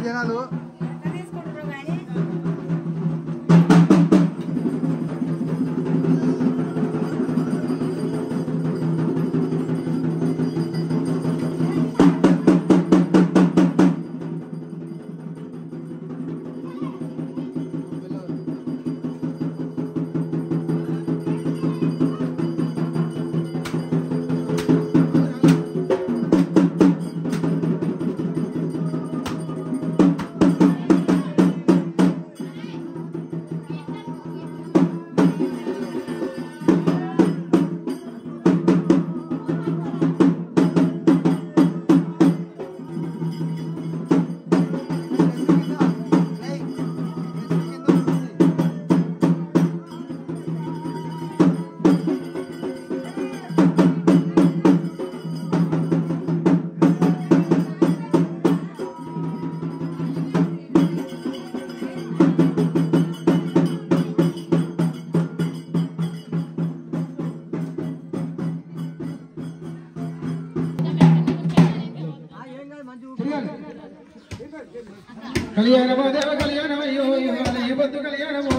జనాలు కళ్యాణమో దేవ కళ్యాణమయ్యో ఈ పొద్దు కళ్యాణమో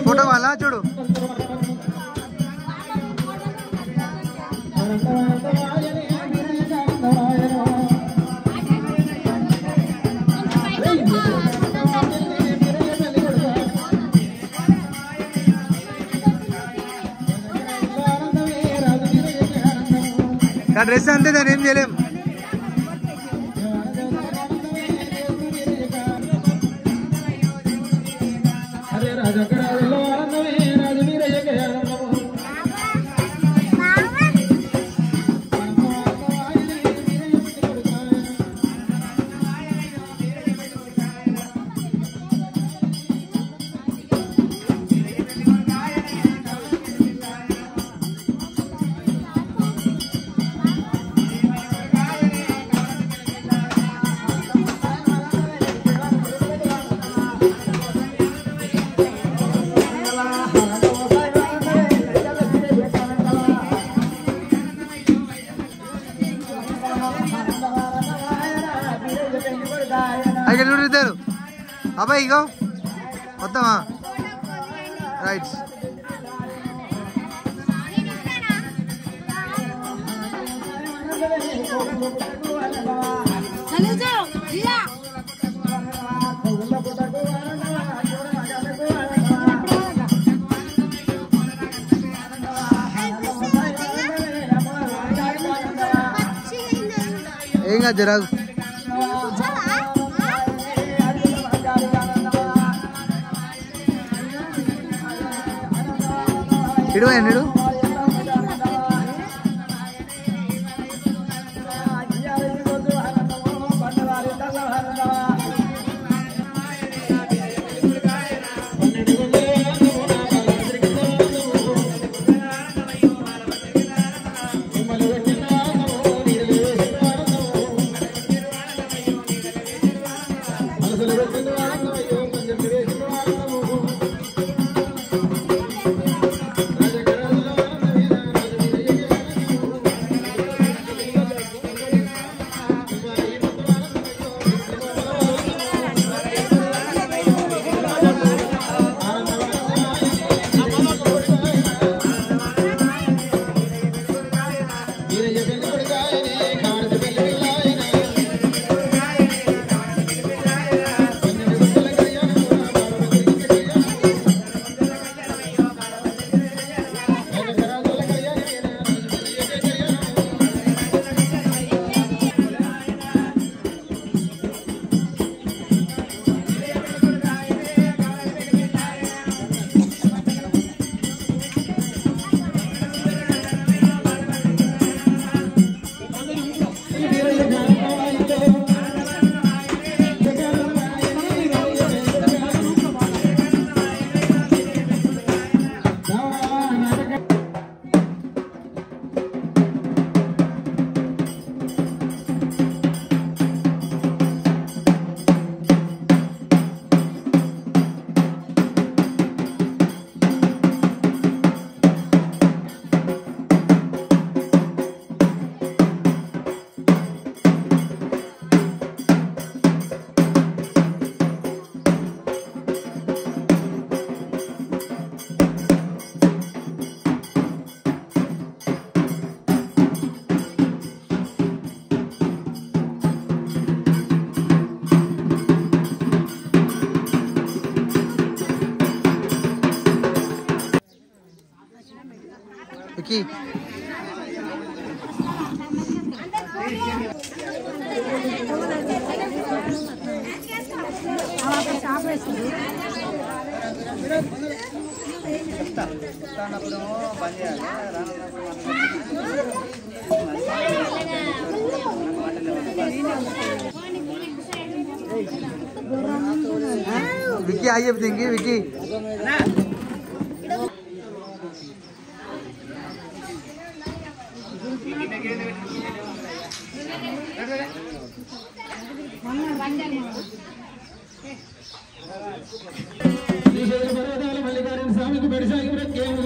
ఫోటో వాళ్ళ చూడు డ్రెస్ అంతే దాన్ని ఏం చేయలేం ఇద్దరు అబ్బాయి ఇగో వద్దామా రైట్ Saludos, ఏం కాదు జరాగు ఇడువా వికీ వికీ ఆగి చెప్తుంది వికీ స్వామికి పెడిసాగి ప్రత్యేకం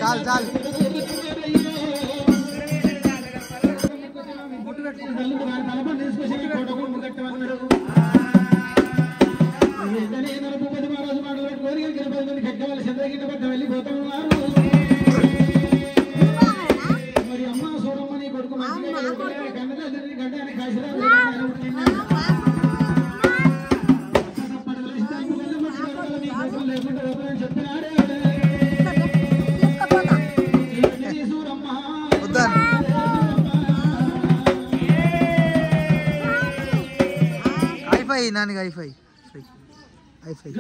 చాలు చాలు మరి అమ్మ సోరమ్మని కొడుకు వద్దా నానికి ఐఫై ఐఫై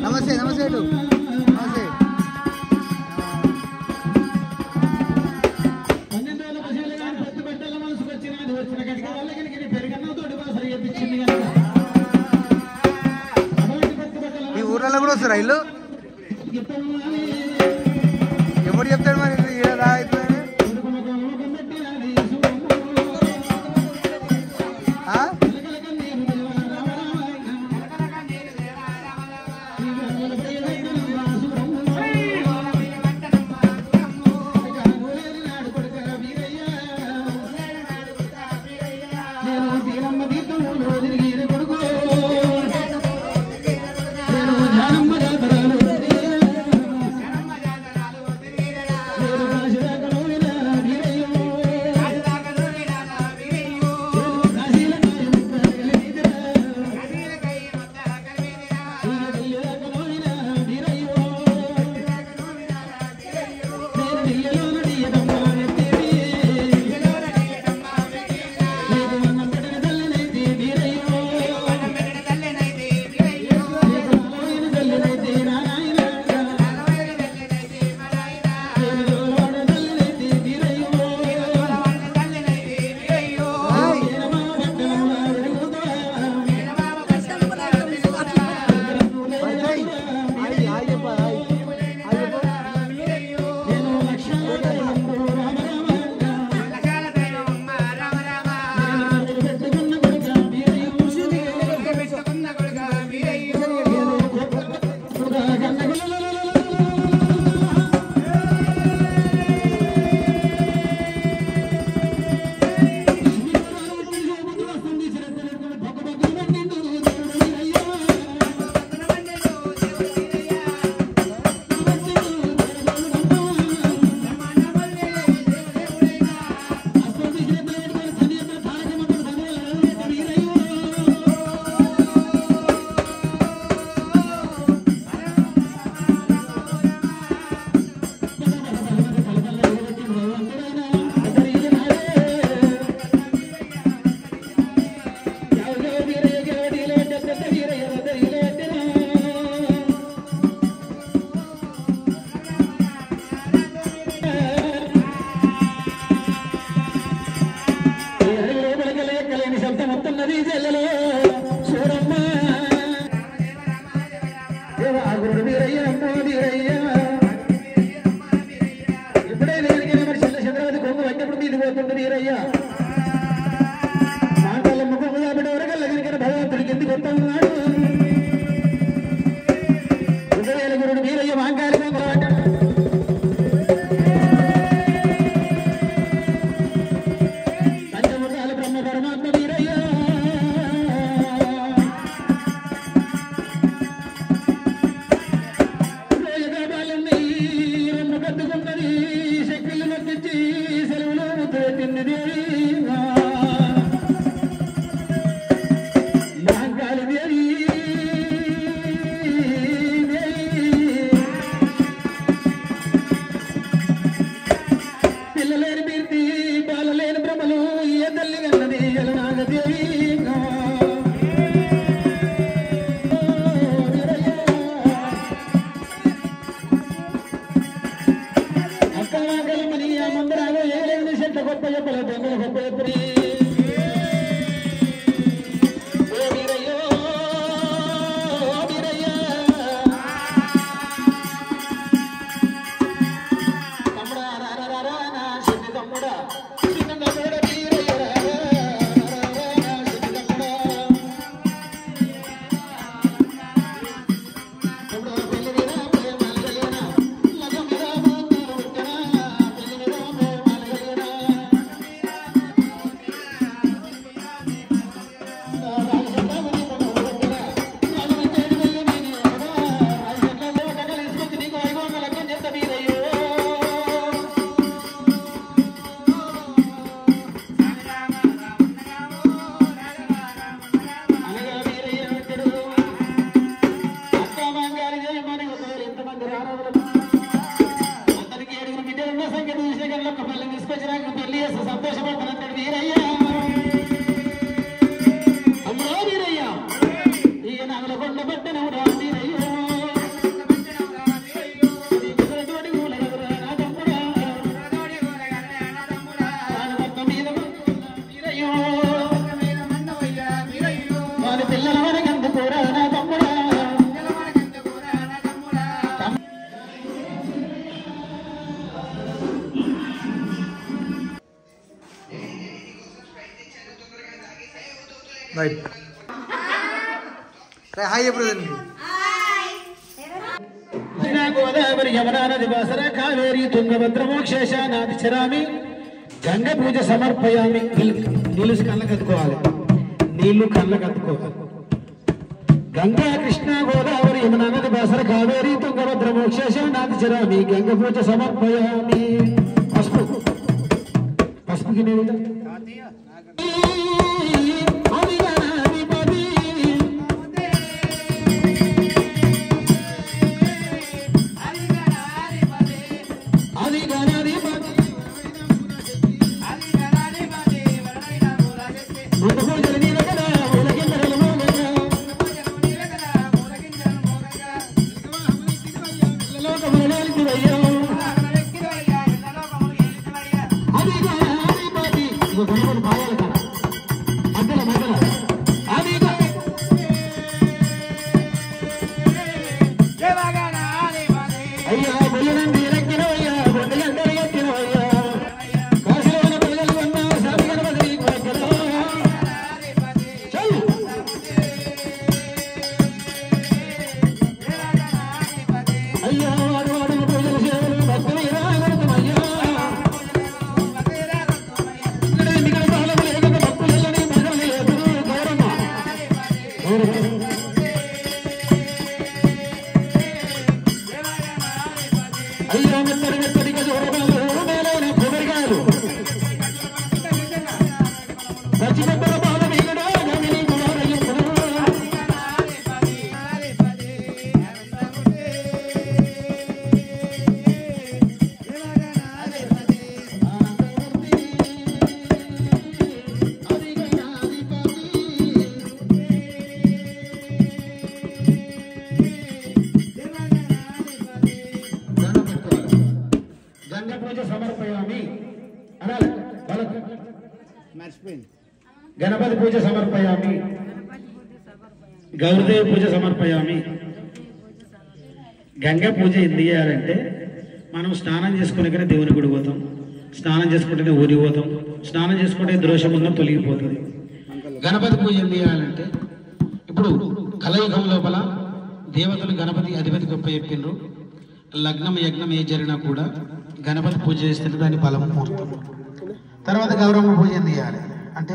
నమస్తే నమస్తే అటు నమస్తే ఈ ఊర్లలో కూడా వస్తారా ఇల్లు ఎప్పుడు చెప్తాడు మరి రా అవుతుందని Very హాయ్ చెప్పు కృష్ణా గోదావరి యమునా నది బాసర కావేరి తుంగభద్ర మోక్షేష నాది చరామి గంగ పూజ సమర్పయామి. నీళ్ళు కళ్ళకు అద్దుకోవాలి, నీళ్లు కళ్ళకు అద్దుకోవాలి. గంగా కృష్ణ గోదావరి యమునా నది బాసర కావేరి తుంగభద్ర మోక్షేష నాది చరామి గంగ పూజ సమర్పయామి. పసుపు పసుపుకి నీళ్ళు గణపతి పూజ సమర్పయామి గౌరదేవ పూజ సమర్పయామి. గంగా పూజ ఎందుకు చేయాలంటే మనం స్నానం చేసుకునే దేవుని గుడి పోతాం, స్నానం చేసుకుంటేనే ఊరి పోతాం, స్నానం చేసుకుంటే దోషమున్న తొలగిపోతుంది. గణపతి పూజ ఎందుకు చేయాలంటే ఇప్పుడు కలయుగం లోపల దేవతలు గణపతి అధిపతి గొప్ప చెప్పిండ్రు. లగ్నం యజ్ఞం ఏ జరిగినా కూడా గణపతి పూజ చేస్తే దాని బలం ముహూర్తం. తర్వాత గౌరవ పూజ ఎందుకు చేయాలి అంటే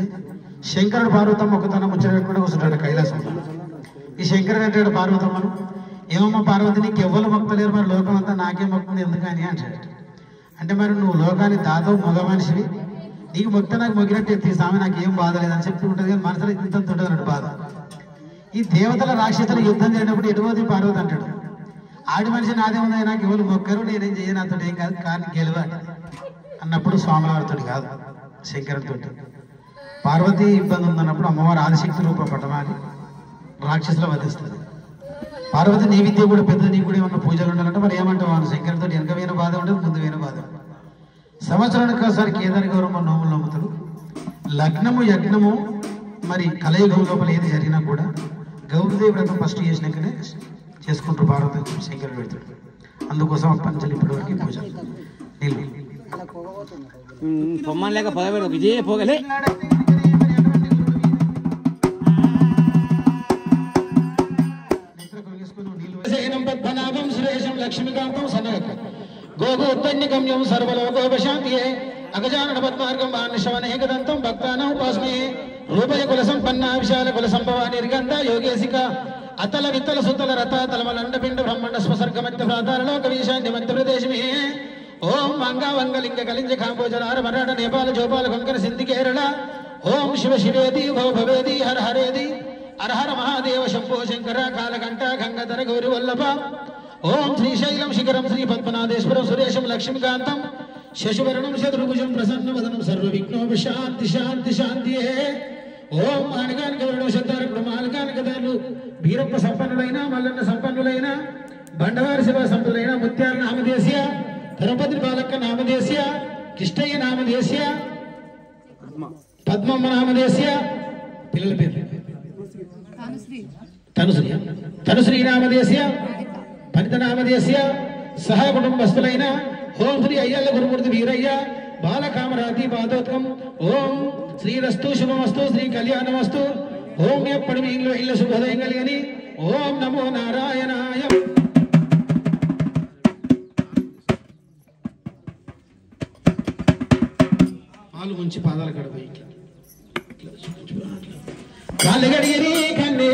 శంకరుడు పార్వతమ్మ ఒకతన ముచ్చట పెట్టుకుంటే కూర్చుంటాడు కైలాసంలో. ఈ శంకరుడు అంటాడు పార్వతమ్మను, ఏమమ్మా పార్వతి నీకు ఎవ్వరు మొక్కలేరు, మరి లోకం అంతా నాకే మొక్కుంది ఎందుకని అంటాడు. అంటే మరి నువ్వు లోకాన్ని దాదాపు మగ మనిషివి, నీకు మొక్కితే నాకు మొగ్గినట్టు ఎత్తి స్వామి నాకు ఏం బాధ లేదని చెప్తూ ఉంటుంది, కానీ మనసులో ఇంత ఉంటుంది అన్నట్టు బాధ. ఈ దేవతల రాక్షసులు యుద్ధం చేయనప్పుడు ఎటువది పార్వతి అంటాడు, ఆడి మనిషి నాదే ఉంది, నాకు ఎవరు మొక్కరు, నేనేం చేయను, అతడు ఏం కాదు, కానీ గెలవాలి అన్నప్పుడు స్వామివారితో కాదు శంకరుడితో. పార్వతి ఇబ్బంది ఉందన్నప్పుడు అమ్మవారు ఆదిశక్తి రూపం పట్టమాలి రాక్షసులు వధిస్తుంది. పార్వతి నీ విద్య కూడా పెద్ద, నీ కూడా ఏమన్నా పూజలు ఉండాలంటే మరి ఏమంటావు, శంకరుడితో వెనక వేన బాధ ఉండదు, ముందు వేన బాధ ఉండదు. సంవత్సరానికి ఒకసారి కేదారి గౌరవ నోములు నమ్ముతారు. లగ్నము యజ్ఞము మరి కలయుగం లోపల ఏది జరిగినా కూడా గౌరీదేవి వ్రతం ఫస్ట్ చేసినాకనే చేసుకుంటారు పార్వతి శంకరుడు పెడతాడు. అందుకోసం పంచలు ఇప్పటి వరకు పూజ నీళ్ళు పొమ్మని లేక పొగబెడు విజయ పోగలే పద్మనాభం సురేశం లక్ష్మీకాంతం సనగ గోగోత్తన్యగమ్యం సర్వలోకోపశాంతియే అగజానన పద్మార్గం మానశవనేకదంతం భక్తానాం ఉపాస్మయే రూపయ కుల సంపన్న విశాల కుల సంభవ నిర్గంధ యోగేశిక అతల విత్తల సుతల రథ తలమలండ పిండ బ్రహ్మాండ స్వసర్గమత్య ప్రాతారలోక వీశాన్య మధ్యప్రదేశమే ఓం మంగా వంగలింగ కలింజ కాంబోజరార మరాఠ నేపాల జోపాల కొంకణ సింధి కేరళ ఓం శివ శివేది భవ భవేది హర హరేది హర హర మహాదేవ శంభో శంకర కాలకంఠ గంగాధర గౌరి వల్లభ ఓం శ్రీశైలం శిఖరం శ్రీ పద్మనాథేశ్వరం సురేశం లక్ష్మీకాంతం శశివరణం శత్రుభుజం ప్రసన్నవదనం సర్వ విఘ్నోపశాంతి శాంతి శాంతి ఓం మానగానిక వరుణం శతారకుడు మానగానికదారులు వీరప్ప సంపన్నులైన మల్లన్న సంపన్నులైన బండవారి శివ సంపన్నులైన ముత్యాల నామదేశీయ తిరుపతి బాలక్క నామదేశీయ కిష్టయ్య నామదేశీయ పద్మమ్మ నామదేశీయ పిల్లల పేరు తనుశ్రీ నామదేశీయ ఫలిత నామదేశీయ సహ కుటుంబస్తులైన ఓం శ్రీ అయ్యల్ల గురుమూర్తి వీరయ్య బాలకామరాతి పాదోత్కం ఓం శ్రీరస్తు శుభమస్తు శ్రీ కళ్యాణమస్తు ఓం ఎప్పటి మీ ఇంట్లో ఇళ్ళ శుభోదయం కలిగని నారాయణాయ. పాలు ముంచి పాదాల కడపై కాళ్ళు గడిగిరి కన్నే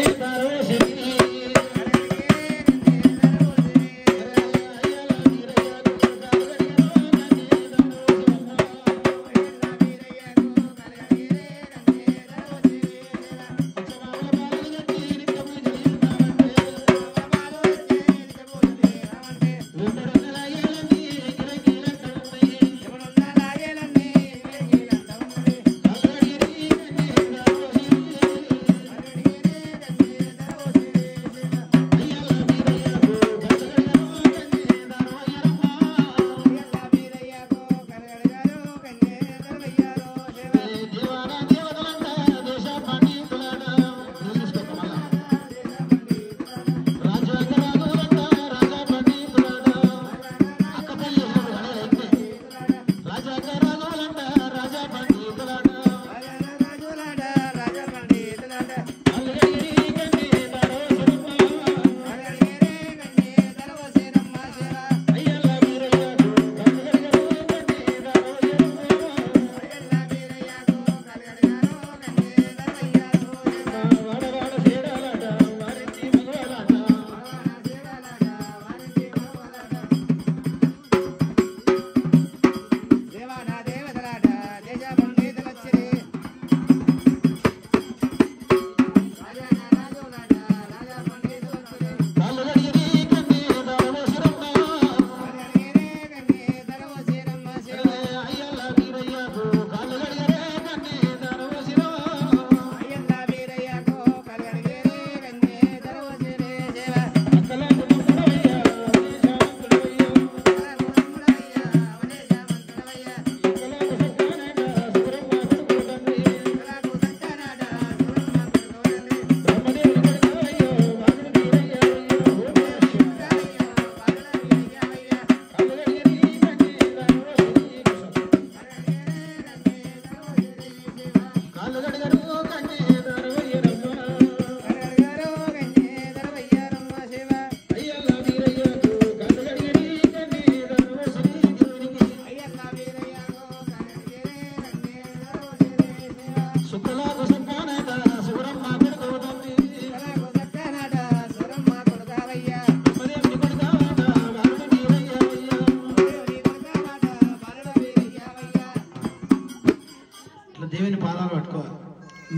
దేవుని పాదాలు పట్టుకోవాలి.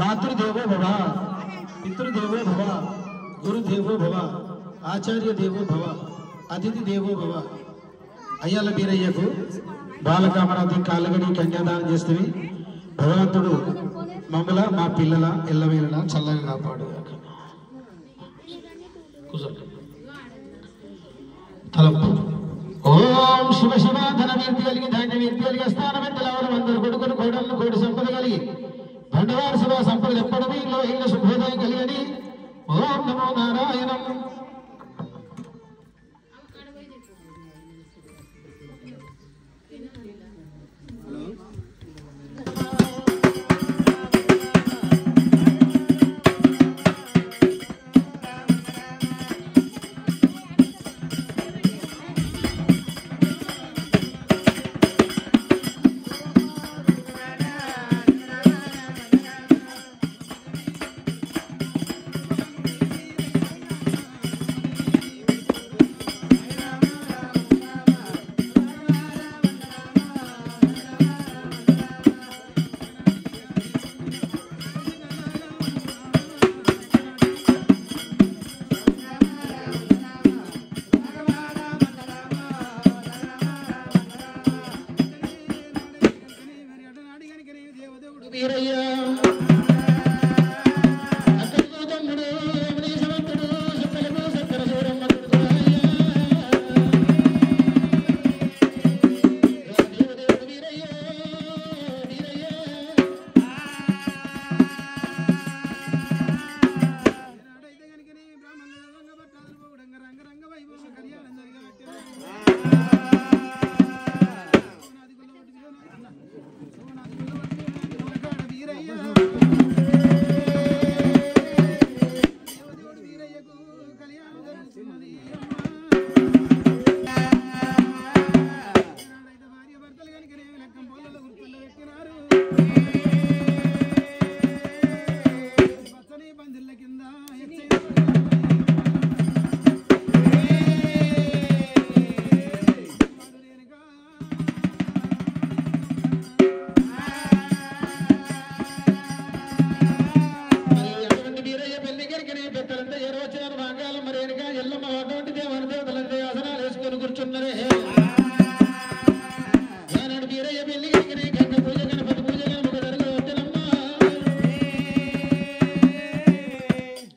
మాతృదేవో భవ, పితృదేవో భవ, గురుదేవో భవ, ఆచార్య దేవో భవ, అతిథి దేవో భవ. అయ్యాల బీరయ్యకు బాలకామరాతి కాళ్ళగడి కన్యాదానం చేస్తేవి భగవంతుడు మమ్మల మా పిల్లల ఎల్లవేళలా చల్లగా కాపాడు. తలంపు. ఓం శివ శివ ధన వీర్తి కలిగి ధాన్య వీర్తి కలిగి స్థానం ఎంతలవరం అందరు కొడుకులు కోడళ్ళు కోడి సంపద కలిగి బండవారి సభ సంపదలు ఎప్పటివి ఇళ్ళ శుభోదయం కలిగని. ఓం నమో నారాయణం.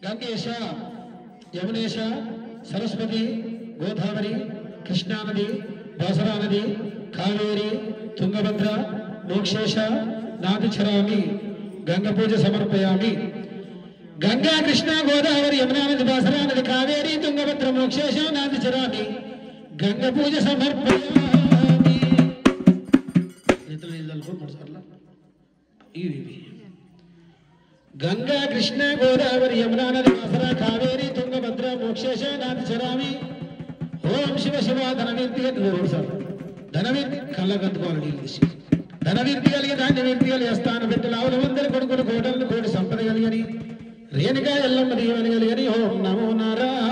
గంగేశ, యమునేశ, సరస్వతి, గోదావరి, కృష్ణానది, బాసరా నది, కావేరి, తుంగభద్ర, మోక్షేశ నాదిచరామి గంగ పూజ సమర్పయామి. గంగా, కృష్ణ, గోదావరి, యమునా నది, బాసరా నది, కావేరి, తుంగభద్ర, మోక్షేశ నాదిచరామి గంగ పూజ సమర్పయామి. గంగా, కృష్ణ, గోదావరి, యమునా నది, బాసరా, కావేరి, తుంగభద్ర, మోక్షేశ నాదిచరామి. ఓం శివ శివ ధనవీర్తి సార్ ధనవీర్తి కళ్ళగత్తుకోవాలి నీళ్ళు తీసి ధనవీర్తి కలిగి ధాన్యవీర్తి కలిగి స్థానం పెట్టి లావుల వందల కొడుకులు కోటలను కోటి సంపద కలిగని రేణుగా ఎల్లమ్మ దీవెన కలిగని. ఓం నమో నారాయణ.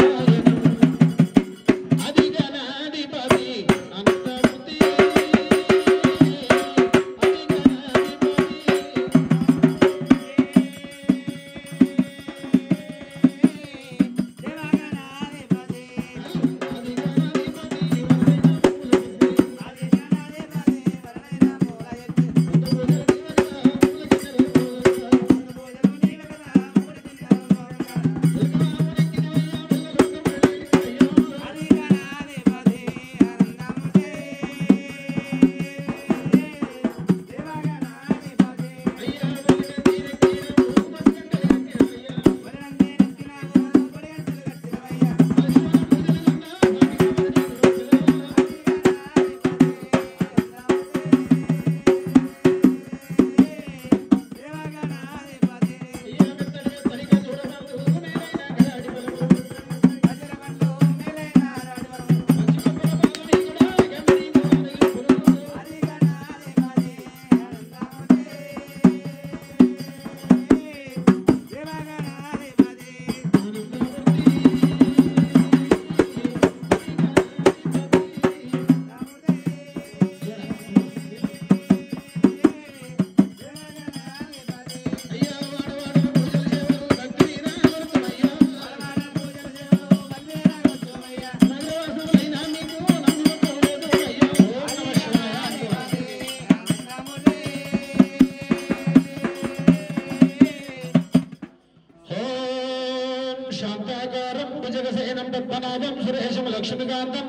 లక్ష్మీకాంతం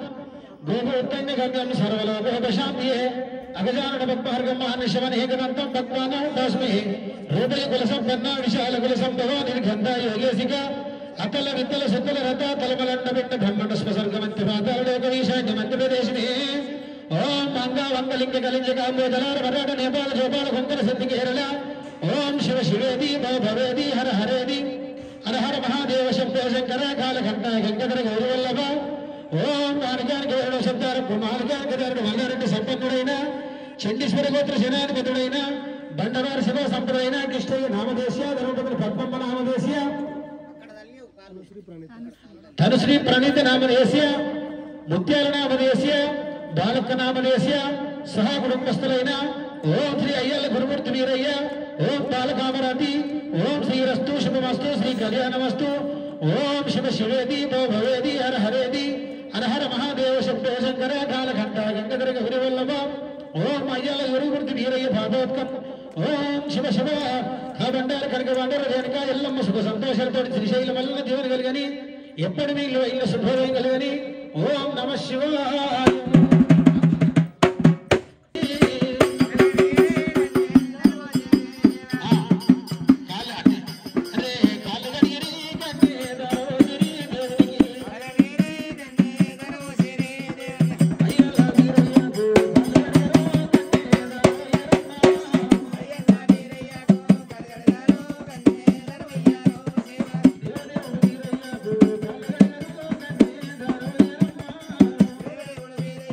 గోగోత్తన్యగర్గం సర్వలోకోపశాంతియే అగజానన పద్మార్గం మహానిశమనేకదంతం భక్తానాం తస్మై రూపై కులసంపన్న విశాల కులసంభవ నిర్గంధ యోగేశిక అతల విత్తల సుత్తల రథ తలమలండ పెట్ట బ్రహ్మండ స్వసర్గమంత్య పాతాళలోకవీశాన్య మధ్యప్రదేశినే. ఓం మంగా వంగలింగ కలింగ కాంబోజలార మరాఠ నేపాల జోపాల కొంకణ సిద్ధి కేరళ. ఓం శివ శివేది భవేది హర హరేది హర హర మహాదేవ శంభో శంకర కాలఘంట గంగధర గౌరవల్లభ. ఓం మానికానికి వేణు శబ్దారకు మానికానికి ధరుడు మల్లారెడ్డి సంపన్నుడైన చండీశ్వర గోత్ర సేనాధిపతుడైన బండవారి శివ సంపదైన కృష్ణయ్య నామదేశ్య ధర్మపతులు పద్మమ్మ నామదేశ్య ధనుశ్రీ ప్రణీత నామదేశ్య ముత్యాల నామదేశ్య బాలక్క నామదేశ్య సహా కుటుంబస్థులైన ఓం శ్రీ అయ్యల్ల గురుమూర్తి వీరయ్య ఓం బాలకామరాతి ఓం శ్రీరస్తు శుభమస్తు శ్రీ కళ్యాణమస్తు. ఓం శివ శివేది భవేది హర హరేది హర హర మహాదేవ శంభో శంకర కాలఘంట గంగధర గౌరవల్లభ. ఓం అయ్యల గురుమూర్తి వీరయ్య భాగవత్కం. ఓం శివ శివ బండారు కనక బండారు రేణుక ఎల్లమ్మ సుఖ సంతోషాలతో శ్రీశైలం వల్ల జీవన కలిగని ఎప్పటి వీళ్ళు ఇల్లు శుభోదయం కలిగని. ఓం నమ శివాయ.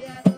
Yeah.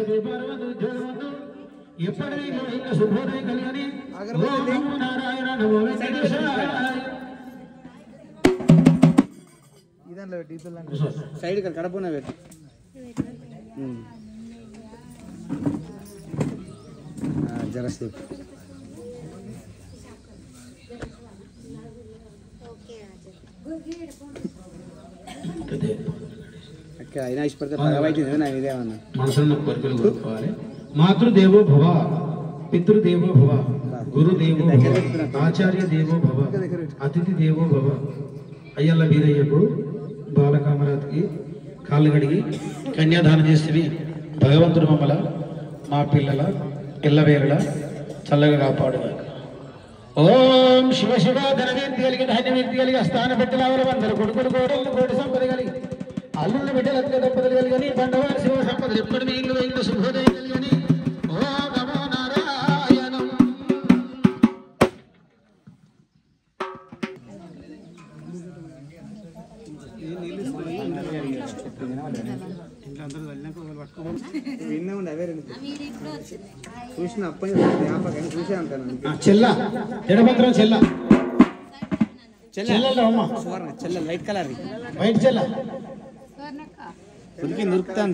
దీపారవదు ఉద్యోగమందు ఎప్పటికీ ఇంకా శుభోదయం కలిగని ఓం నమో నారాయణ నమో వెంకటేశాయ. ఇదాంట్లో పెట్టి ఇతరులు సైడ్ కడపన పెట్టు. జరసేపు అక్కడ అయినా ఇష్టపడితే పగబైతుంది నా ఇదేమన్నా మనసులో కోరికలు కోరుకోవాలి. మాతృదేవో భవ, పితృదేవో భవ, గురుదేవో భవ, ఆచార్య దేవో భవ, అతిథి దేవో భవ. అయ్యల్ల వీరయ్యకు బాలకామరాజ్కి కాళ్ళు కడిగి కన్యాదానం చేసి భగవంతుడు మమ్మల మా పిల్లల ఇళ్ళవేళ చల్లగా కాపాడుగాక. ఓం శివ శివ ధనవీర్తి కలిగి ధాన్యవీర్తి కలిగి స్థాన పెట్టినవారు అందరు కొడుకుడు కోడళ్ళు కోటి సంపద కలిగి అల్లుని బిడ్డలత్వ దంపతులు కలిగని బండవారి శివ సంపదలు ఎప్పుడు మీ ఇల్లు ఇల్లు శుభోదయం కలిగని ఓం నమో నారాయణం. విన్నా ఉండే అవే రెండు చూసిన అప్పని జ్ఞాపకం చూసే అంటాను. చెల్ల ఎడపత్రం చెల్ల చెల్లెల్లో అమ్మ చెల్ల లైట్ కలర్ వైట్ చెల్ల దొరికింది దొరుకుతాను